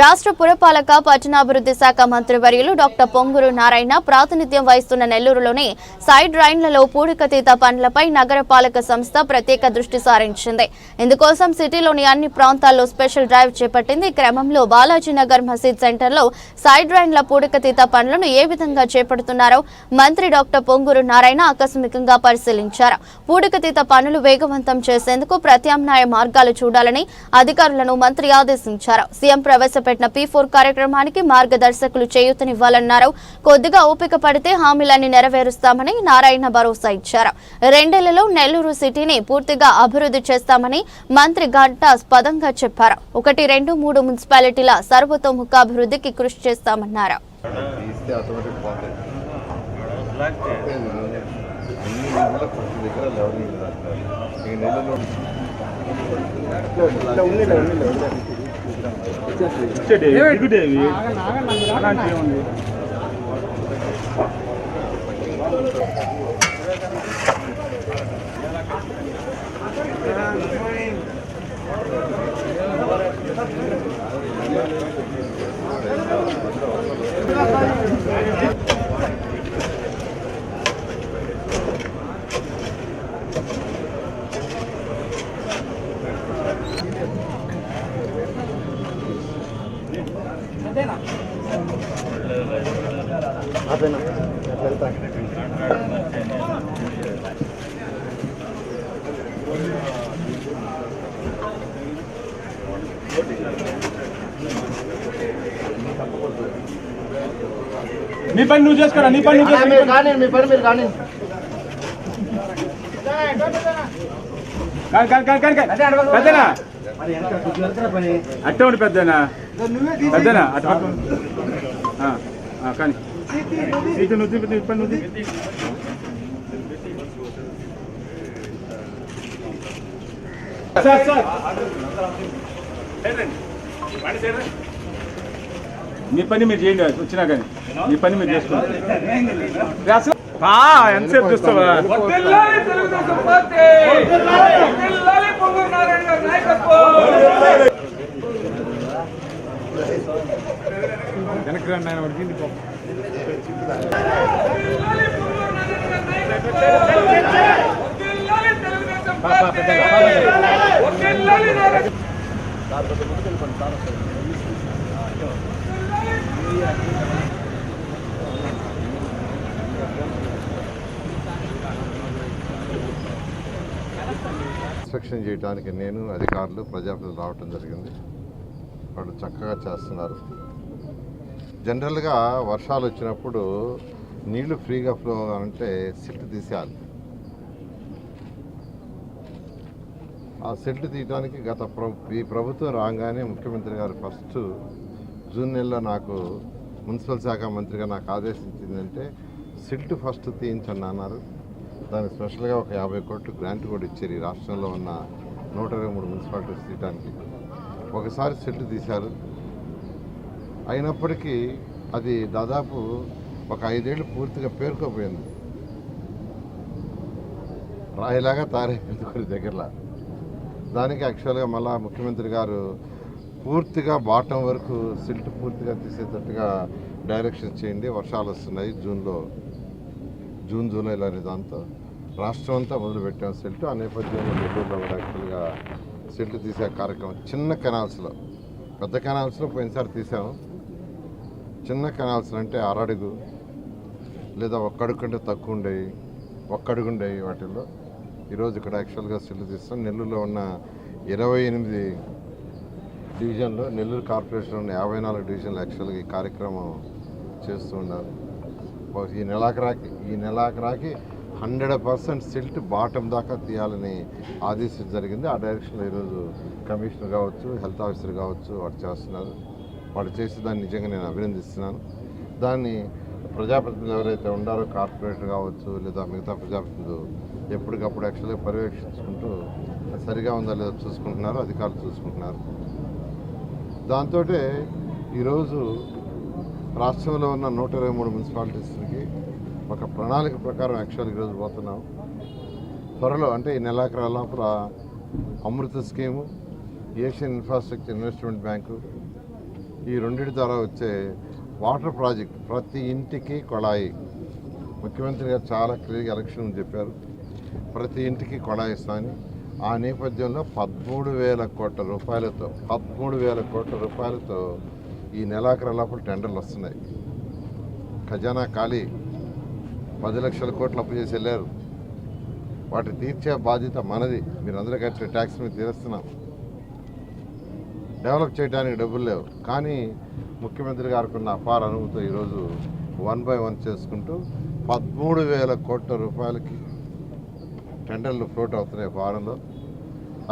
రాష్ట్ర పురపాలక పట్టణాభివృద్ధి శాఖ మంత్రివర్యులు డాక్టర్ పొంగూరు నారాయణ ప్రాతినిధ్యం వహిస్తున్న నెల్లూరులోని సైడ్ రైన్లలో పూడికతీత పనులపై నగరపాలక సంస్థ ప్రత్యేక దృష్టి సారించింది. ఇందుకోసం సిటీలోని అన్ని ప్రాంతాల్లో స్పెషల్ డ్రైవ్ చేపట్టింది. ఈ క్రమంలో బాలాజీనగర్ మసీద్ సెంటర్లో సైడ్ రైన్ల పూడికతీత పనులను ఏ విధంగా చేపడుతున్నారో మంత్రి డాక్టర్ పొంగూరు నారాయణ ఆకస్మికంగా పరిశీలించారు. పూడికతీత పనులు వేగవంతం చేసేందుకు ప్రత్యామ్నాయ మార్గాలు చూడాలని అధికారులను మంత్రి ఆదేశించారు. సీఎం ప్రవేశపెట్టిన P4 కార్యక్రమానికి మార్గదర్శకులు చేయూతనివ్వాలన్నారు. కొద్దిగా ఓపిక పడితే హామీలన్నీ నెరవేరుస్తామని నారాయణ భరోసా ఇచ్చారు. 2 ఏళ్లలో నెల్లూరు సిటీని పూర్తిగా అభివృద్ధి చేస్తామని మంత్రి ఘంటాస్పదంగా చెప్పారు. 1, 2, 3 మున్సిపాలిటీల సర్వతోముఖాభివృద్ధికి కృషి చేస్తామన్నారు. మీ పని నువ్వు చేసుకోరా, నీ పని నువ్వు కానీ పెద్దనా అట్టే ఉండి పెద్దనా పెద్దనా అట్ట కానీ ఇటు నువ్వు పని నువ్వు మీ పని మీరు చేయండి. వచ్చినా కానీ మీ పని మీరు చేసుకోండి. ఎంతసేపు చూస్తావా? వెనక్కి రండి ఆయన పడుతుంది. ఇన్స్పెక్షన్ చేయడానికి నేను అధికారులు ప్రజాప్రతినిధులు రావటం జరిగింది. వాళ్ళు చక్కగా చేస్తున్నారు. జనరల్గా వర్షాలు వచ్చినప్పుడు నీళ్లు ఫ్రీగా ఫ్లో అంటే సిల్ట్ తీసేయాలి. ఆ సిల్ట్ తీయడానికి ఈ ప్రభుత్వం రాగానే ముఖ్యమంత్రి గారు ఫస్ట్ జూన్ నెలలో నాకు మున్సిపల్ శాఖ మంత్రిగా నాకు ఆదేశించిందంటే సిల్ట్ ఫస్ట్ తీయించండి అన్నారు. దానికి స్పెషల్గా ఒక 50 కోట్లు గ్రాంట్ కూడా ఇచ్చారు. ఈ రాష్ట్రంలో ఉన్న 123 మున్సిపాలిటీస్ తీయడానికి. ఒకసారి సిల్ట్ తీశారు. అయినప్పటికీ అది దాదాపు ఒక 5 ఏళ్ళు పూర్తిగా పేరుకోపోయింది. రాయిలాగా తయారైపోయింది కొన్ని దగ్గరలో. దానికి యాక్చువల్గా మళ్ళా ముఖ్యమంత్రి గారు పూర్తిగా బాటం వరకు సిల్ట్ పూర్తిగా తీసేటట్టుగా డైరెక్షన్ చేయండి, వర్షాలు వస్తున్నాయి జూన్ జూలైలో అనే దాంతో రాష్ట్రం అంతా మొదలుపెట్టాం సిల్ట్. ఆ నేపథ్యంలో నెల్లూరులో కూడా యాక్చువల్గా సిల్ట్ తీసే కార్యక్రమం చిన్న కెనాల్స్లో, పెద్ద కెనాల్స్లో పోయినసారి తీసాము. చిన్న కెనాల్స్ అంటే 6 అడుగు లేదా 1 అడుగు కంటే తక్కువ ఉండేవి, 1 అడుగు ఉండేవి. వాటిల్లో ఈరోజు ఇక్కడ యాక్చువల్గా సిల్ట్ తీస్తాం. నెల్లూరులో ఉన్న 28 డివిజన్లో, నెల్లూరు కార్పొరేషన్లో ఉన్న 54 డివిజన్లు యాక్చువల్గా ఈ కార్యక్రమం చేస్తూ ఉన్నారు. ఈ నెలాఖరాకి 100% సిల్ట్ బాటం దాకా తీయాలని ఆదేశం జరిగింది. ఆ డైరెక్షన్లో ఈరోజు కమిషనర్ కావచ్చు, హెల్త్ ఆఫీసర్ కావచ్చు వాడు చేస్తున్నారు. వాడు చేసి దాన్ని నిజంగా నేను అభినందిస్తున్నాను. దాన్ని ప్రజాప్రతినిధులు ఎవరైతే ఉండారో కార్పొరేటర్ కావచ్చు లేదా మిగతా ప్రజాప్రతినిధులు ఎప్పటికప్పుడు యాక్చువల్గా పర్యవేక్షించుకుంటూ సరిగా ఉందా లేదా చూసుకుంటున్నారు, అధికారులు చూసుకుంటున్నారు. దాంతో ఈరోజు రాష్ట్రంలో ఉన్న 123 మున్సిపాలిటీస్కి ఒక ప్రణాళిక ప్రకారం యాక్చువల్గా ఈరోజు పోతున్నాం. త్వరలో అంటే ఈ నెలాఖరు లోపల Amrita scheme, Asian infrastructure investment bank, ఈ రెండింటి ద్వారా వచ్చే వాటర్ ప్రాజెక్ట్ ప్రతి ఇంటికి కొళాయి. ముఖ్యమంత్రి గారు చాలా క్లియర్గా ఎలక్షన్ చెప్పారు, ప్రతి ఇంటికి కొళాయి ఇస్తామని. ఆ నేపథ్యంలో 13,000 కోట్ల రూపాయలతో ఈ నెలాఖరు లోపల టెండర్లు వస్తున్నాయి. ఖజానా ఖాళీ, 10 లక్షల కోట్లు అప్పు చేసి వెళ్ళారు. వాటిని తీర్చే బాధ్యత మనది. మీరు అందరూ కట్టిన ట్యాక్స్ మీద తీరుస్తున్నాం. డెవలప్ చేయడానికి డబ్బులు లేవు, కానీ ముఖ్యమంత్రి గారికి ఉన్న అపార అనుభూతితో ఈరోజు 1 by 1 చేసుకుంటూ 13,000 కోట్ల రూపాయలకి టెండర్లు ఫ్లోట్ అవుతున్నాయి వారంలో.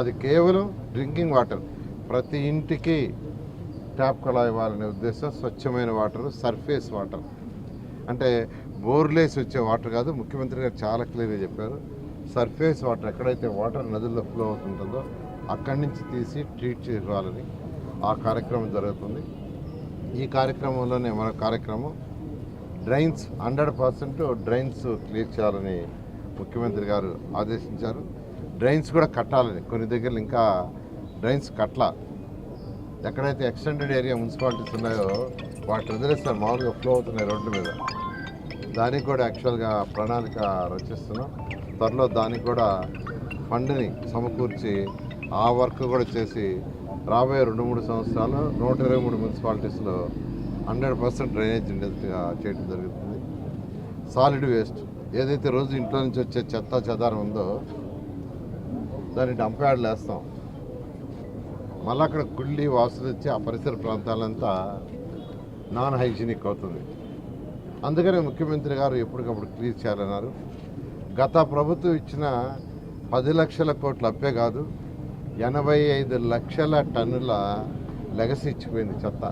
అది కేవలం డ్రింకింగ్ వాటర్, ప్రతి ఇంటికి ట్యాప్ కళ ఇవ్వాలనే ఉద్దేశం. స్వచ్ఛమైన వాటర్, సర్ఫేస్ వాటర్, అంటే బోర్లేసి వచ్చే వాటర్ కాదు. ముఖ్యమంత్రి గారు చాలా క్లియర్గా చెప్పారు, సర్ఫేస్ వాటర్ ఎక్కడైతే వాటర్ నదుల్లో ఫ్లో అవుతుంటుందో అక్కడి నుంచి తీసి ట్రీట్ చేసుకోవాలని ఆ కార్యక్రమం జరుగుతుంది. ఈ కార్యక్రమంలోనే మన కార్యక్రమం డ్రైన్స్ 100% డ్రైన్స్ క్లియర్ చేయాలని ముఖ్యమంత్రి గారు ఆదేశించారు. డ్రైన్స్ కూడా కట్టాలని, కొన్ని దగ్గర ఇంకా డ్రైన్స్ కట్ల. ఎక్కడైతే ఎక్స్టెండెడ్ ఏరియా మున్సిపాలిటీస్ ఉన్నాయో వాటిని వదిలేస్తారు, మామూలుగా ఫ్లో అవుతున్నాయి రోడ్ల మీద. దానికి కూడా యాక్చువల్గా ప్రణాళిక రచిస్తున్నాం. త్వరలో దానికి కూడా ఫండ్ని సమకూర్చి ఆ వర్క్ కూడా చేసి రాబోయే 2-3 సంవత్సరాలు 123 మున్సిపాలిటీస్లో 100% డ్రైనేజ్ ఉండేట్టుగా చేయడం జరుగుతుంది. సాలిడ్ వేస్ట్ ఏదైతే రోజు ఇంట్లో నుంచి వచ్చే చెత్త చెదారం ఉందో దాన్ని డంప్ యార్డ్లు వేస్తాం. మళ్ళీ అక్కడ కుళ్ళి వాసన వచ్చి ఆ పరిసర ప్రాంతాలంతా నాన్ హైజీనిక్ అవుతుంది. అందుకనే ముఖ్యమంత్రి గారు ఎప్పటికప్పుడు క్లియర్ చేయాలన్నారు. గత ప్రభుత్వం ఇచ్చిన 10 లక్షల కోట్ల అప్పే కాదు, 85 లక్షల టన్నుల లెగసీ ఇచ్చిపోయింది చెత్త.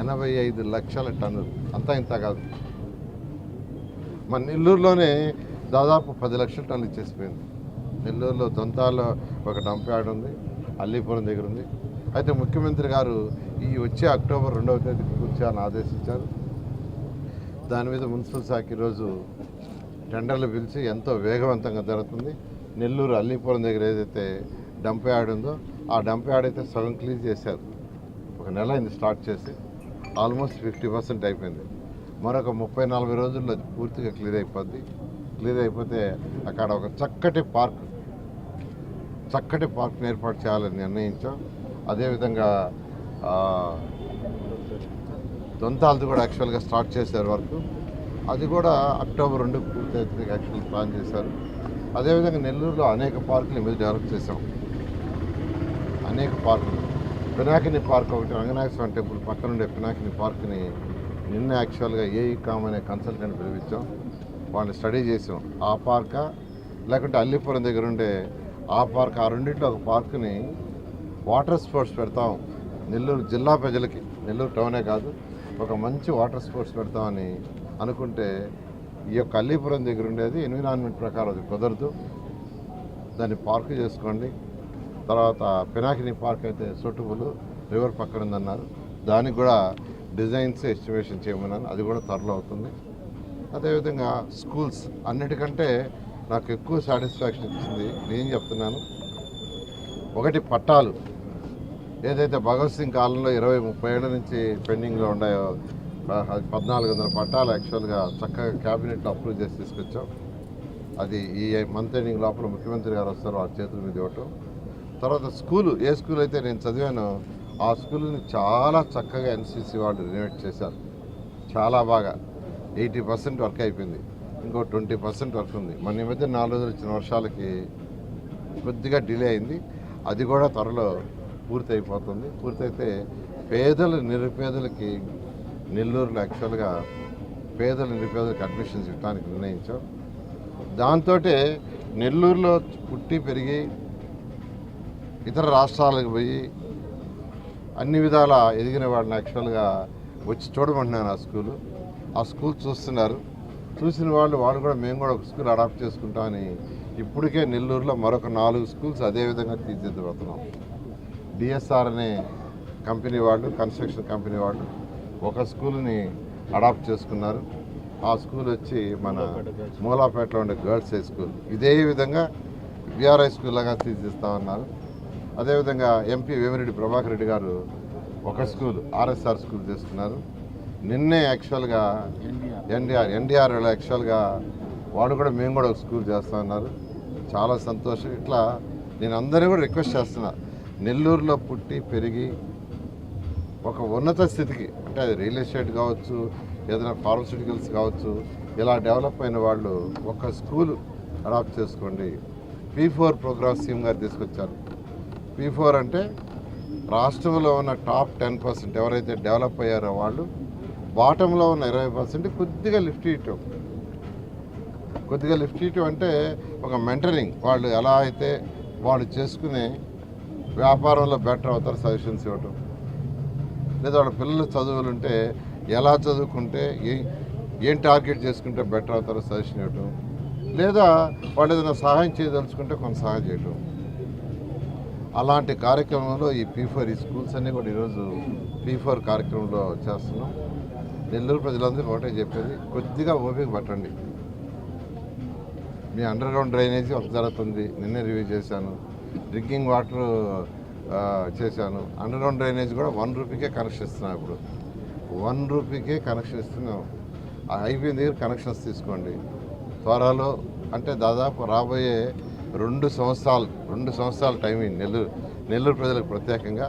85 లక్షల టన్నులు, అంతా ఇంత కాదు. మన నెల్లూరులోనే దాదాపు 10 లక్షల టన్నులు ఇచ్చేసిపోయింది. నెల్లూరులో దొంతాల్లో ఒక డంప్ యార్డ్ ఉంది, అల్లీపురం దగ్గర ఉంది. అయితే ముఖ్యమంత్రి గారు ఈ వచ్చే అక్టోబర్ 2వ తేదీకి పూర్తి చేయాలని ఆదేశించారు. దాని మీద మున్సిపల్ శాఖ ఈరోజు టెండర్లు పిలిచి ఎంతో వేగవంతంగా జరుగుతుంది. నెల్లూరు అల్లీపురం దగ్గర ఏదైతే డంప్ యార్డ్ ఉందో ఆ డంప్ యార్డ్ అయితే సగం క్లీన్ చేశారు. ఒక నెల అయింది స్టార్ట్ చేసి, ఆల్మోస్ట్ 50% అయిపోయింది. మరొక 30-40 రోజుల్లో పూర్తిగా క్లియర్ అయిపోద్ది. క్లియర్ అయిపోతే అక్కడ ఒక చక్కటి పార్క్ని ఏర్పాటు చేయాలని నిర్ణయించాం. అదేవిధంగా దొంతాలది కూడా యాక్చువల్గా స్టార్ట్ చేశారు వర్క్. అది కూడా అక్టోబర్ 2కి పూర్తి యాక్చువల్ ప్లాన్ చేశారు. అదేవిధంగా నెల్లూరులో అనేక పార్కులు మీద డెవలప్ చేసాం. అనేక పార్కులు, పినాకిని పార్క్ ఒకటి, రంగనాథ స్వామి టెంపుల్ పక్కన ఉండే పినాకిని పార్క్ని నిన్న యాక్చువల్గా ఏఈకామ్ అనే కన్సల్టెంట్ పిలిపించాం. వాళ్ళని స్టడీ చేసాం. ఆ పార్కా లేకుంటే అల్లీపురం దగ్గర ఉండే ఆ పార్క్, ఆ రెండింటిలో ఒక పార్క్ని వాటర్ స్పోర్ట్స్ పెడతాం. నెల్లూరు జిల్లా ప్రజలకి, నెల్లూరు టౌనే కాదు, ఒక మంచి వాటర్ స్పోర్ట్స్ పెడతామని అనుకుంటే ఈ యొక్క అల్లీపురం దగ్గర ఉండేది ఎన్విరాన్మెంట్ ప్రకారం అది కుదరదు, దాన్ని పార్క్ చేసుకోండి. తర్వాత పినాకిని పార్క్ అయితే సూటబుల్, రివర్ పక్కన ఉందన్నారు. దానికి కూడా డిజైన్స్ ఎస్టిమేషన్ చేయమన్నాను, అది కూడా త్వరలో అవుతుంది. అదేవిధంగా స్కూల్స్, అన్నిటికంటే నాకు ఎక్కువ సాటిస్ఫాక్షన్ ఇచ్చింది నేను చెప్తున్నాను, ఒకటి పట్టాలు. ఏదైతే భగత్ సింగ్ కాలంలో 20-30 ఏళ్ళ నుంచి పెండింగ్లో ఉన్నాయో 1400 పట్టాలు యాక్చువల్గా చక్కగా క్యాబినెట్లో అప్రూవ్ చేసి తీసుకొచ్చాం. అది ఈ మంత్ ఎండింగ్ లోపల ముఖ్యమంత్రి గారు వస్తారు, వాళ్ళ చేతుల మీద ఇవ్వటం. తర్వాత స్కూలు, ఏ స్కూల్ అయితే నేను చదివానో ఆ స్కూల్ని చాలా చక్కగా ఎన్సీసీ వాళ్ళు రినోవేట్ చేశారు. చాలా బాగా 80% వర్క్ అయిపోయింది, ఇంకో 20% వర్క్ ఉంది. మన ఈ మధ్య 4 రోజులు వచ్చిన వర్షాలకి కొద్దిగా డిలే అయింది, అది కూడా త్వరలో పూర్తి అయిపోతుంది. పూర్తయితే నిరుపేదలకి నెల్లూరులో యాక్చువల్గా నిరుపేదలకు అడ్మిషన్స్ ఇవ్వడానికి నిర్ణయించాం. దాంతో నెల్లూరులో పుట్టి పెరిగి ఇతర రాష్ట్రాలకు పోయి అన్ని విధాల ఎదిగిన వాళ్ళని యాక్చువల్గా వచ్చి చూడమంటున్నాను. ఆ స్కూల్ చూస్తున్నారు. చూసిన వాళ్ళు కూడా మేము కూడా ఒక స్కూల్ అడాప్ట్ చేసుకుంటామని ఇప్పటికే నెల్లూరులో మరొక 4 స్కూల్స్ అదేవిధంగా తీర్చిదిద్దుతున్నాం. డిఎస్ఆర్ అనే కంపెనీ వాళ్ళు, కన్స్ట్రక్షన్ కంపెనీ వాళ్ళు ఒక స్కూల్ని అడాప్ట్ చేసుకున్నారు. ఆ స్కూల్ వచ్చి మన మూలాపేటలో ఉండే గర్ల్స్ హై స్కూల్. ఇదే విధంగా విఆర్ఐ స్కూల్ లాగా తీర్చిదిస్తామన్నారు. అదేవిధంగా ఎంపీ వేమిరెడ్డి ప్రభాకర్ రెడ్డి గారు ఒక స్కూల్ ఆర్ఎస్ఆర్ స్కూల్ చేస్తున్నారు. నిన్నే యాక్చువల్గా ఎన్డీఆర్ యాక్చువల్గా వాడు కూడా మేము కూడా ఒక స్కూల్ చేస్తా ఉన్నారు. చాలా సంతోషం. ఇట్లా నేను అందరినీ కూడా రిక్వెస్ట్ చేస్తున్నా, నెల్లూరులో పుట్టి పెరిగి ఒక ఉన్నత స్థితికి, అంటే అది రియల్ ఎస్టేట్ కావచ్చు, ఏదైనా ఫార్మస్యూటికల్స్ కావచ్చు, ఇలా డెవలప్ అయిన వాళ్ళు ఒక స్కూల్ అడాప్ట్ చేసుకోండి. P4 ప్రోగ్రామ్ సీఎం గారు తీసుకొచ్చారు. P4 అంటే రాష్ట్రంలో ఉన్న టాప్ 10% ఎవరైతే డెవలప్ అయ్యారో వాళ్ళు, బాటంలో ఉన్న 20% కొద్దిగా లిఫ్ట్ ఇవ్వటం అంటే ఒక మెంటరింగ్. వాళ్ళు ఎలా అయితే వాళ్ళు చేసుకునే వ్యాపారంలో బెటర్ అవుతారు సజెషన్స్ ఇవ్వటం, లేదా వాళ్ళ పిల్లల చదువులుంటే ఎలా చదువుకుంటే ఏం టార్గెట్ చేసుకుంటే బెటర్ అవుతారో సజెషన్ ఇవ్వటం, లేదా వాళ్ళు ఏదైనా సహాయం చేయదలుచుకుంటే కొంత సహాయం చేయటం. అలాంటి కార్యక్రమంలో ఈ P4 ఈ స్కూల్స్ అన్నీ కూడా ఈరోజు P4 కార్యక్రమంలో చేస్తున్నాం. నెల్లూరు ప్రజలందరికీ ఒకటే చెప్పేది, కొద్దిగా ఓపిక పట్టండి. మీ అండర్ గ్రౌండ్ డ్రైనేజీ ఒక జరుగుతుంది, నిన్నే రివ్యూ చేశాను. డ్రింకింగ్ వాటర్ చేశాను. అండర్ గ్రౌండ్ డ్రైనేజ్ కూడా 1 రూపీకే కనెక్షన్ ఇస్తున్నాం. ఇప్పుడు 1 రూపీకే కనెక్షన్ ఇస్తున్నాం. అయిపోయిన దగ్గర కనెక్షన్స్ తీసుకోండి త్వరలో. అంటే దాదాపు రాబోయే 2 సంవత్సరాల టైం నెల్లూరు ప్రజలకు ప్రత్యేకంగా.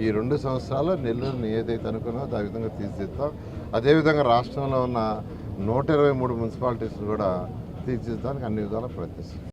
ఈ 2 సంవత్సరాలు నెల్లూరుని ఏదైతే అనుకున్నామో ఆ విధంగా తీర్చిదిద్దాం. అదేవిధంగా రాష్ట్రంలో ఉన్న 123 మున్సిపాలిటీస్ కూడా తీర్చిదిద్దడానికి అన్ని విధాలా ప్రయత్నిస్తాం.